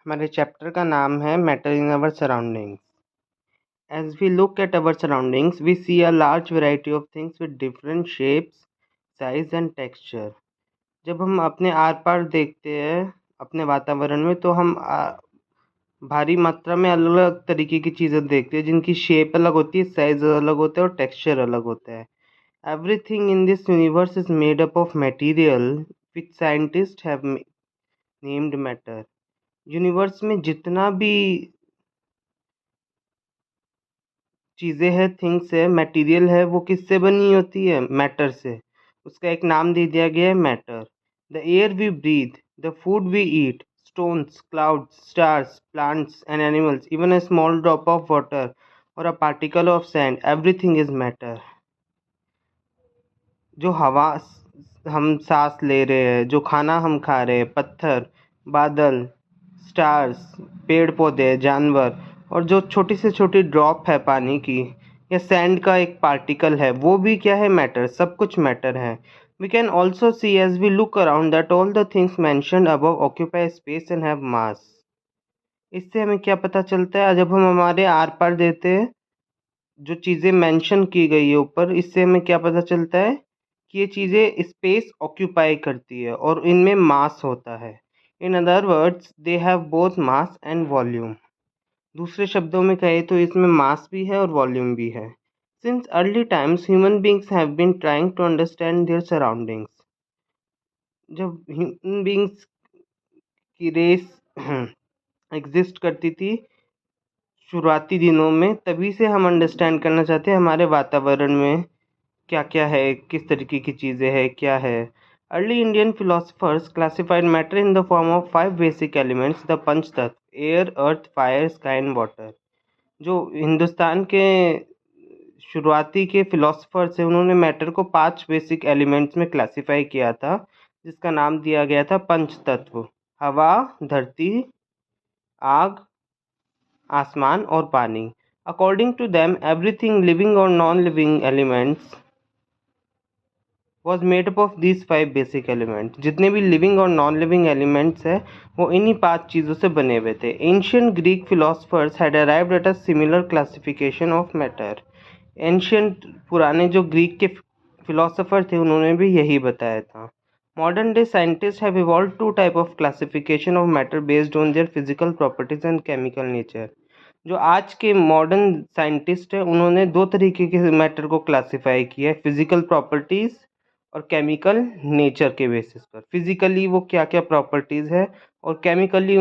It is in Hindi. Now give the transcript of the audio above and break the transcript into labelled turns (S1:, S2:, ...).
S1: हमारे चैप्टर का नाम है matter in our surroundings. As we look at our surroundings, we see a large variety of things with different shapes, size and texture. जब हम अपने आर पार देखते हैं अपने वातावरण में तो हम भारी मात्रा में अलग अलग तरीके की चीज़ें देखते हैं जिनकी शेप अलग होती है, साइज अलग होता है और टेक्सचर अलग होता है। Everything in this universe is made up of material which scientists have named matter. Universe में जितना भी चीज़ें हैं, थिंग्स है, मटेरियल है, वो किससे बनी होती है? मैटर से। उसका एक नाम दे दिया गया है matter. The air we breathe, the food we eat, stones, clouds, stars, plants and animals, even a small drop of water और a particle of sand, everything is matter. जो हवा हम सांस ले रहे हैं, जो खाना हम खा रहे हैं, पत्थर, बादल, स्टार्स, पेड़ पौधे, जानवर और जो छोटी से छोटी ड्रॉप है पानी की या सैंड का एक पार्टिकल है, वो भी क्या है? मैटर। सब कुछ मैटर है। We can also see as we look around that all the things mentioned above occupy space and have mass. इससे हमें क्या पता चलता है? जब हम हमारे आर पार देते हैं जो चीज़ें मेंशन की गई है ऊपर, इससे हमें क्या पता चलता है कि ये चीज़ें स्पेस ऑक्यूपाई करती है और इनमें मास होता है। In other words they have both mass and volume. दूसरे शब्दों में कहें तो इसमें मास भी है और वॉल्यूम भी है। Since early times human beings have been trying to understand their surroundings. जब ह्यूमन बींग्स की रेस एग्जिस्ट करती थी शुरुआती दिनों में, तभी से हम अंडरस्टैंड करना चाहते हैं हमारे वातावरण में क्या क्या है, किस तरीके की चीज़ें हैं, क्या है। Early Indian philosophers classified matter in the form of 5 basic elements, the panch tattva, air, earth, fire, sky and water. जो हिंदुस्तान के शुरुआती के फिलोसफर्स हैं, उन्होंने मैटर को 5 बेसिक एलिमेंट्स में क्लासिफाई किया था, जिसका नाम दिया गया था पंच तत्व। हवा, धरती, आग, आसमान और पानी। According to them everything living और non living elements was made up of these 5 basic elements. जितने भी लिविंग और नॉन लिविंग एलिमेंट्स हैं वो इन्हीं 5 चीज़ों से बने हुए थे। Ancient Greek philosophers had arrived at a similar classification of matter. Ancient पुराने जो ग्रीक के फिलोसोफर थे उन्होंने भी यही बताया था। Modern day scientist have evolve 2 type of classification of matter based on their physical properties and chemical nature. जो आज के मॉडर्न साइंटिस्ट हैं उन्होंने 2 तरीके के मैटर को क्लासिफाई किया है, फिजिकल प्रॉपर्टीज़ और केमिकल नेचर के बेसिस पर। फिजिकली वो क्या क्या प्रॉपर्टीज़ है और केमिकली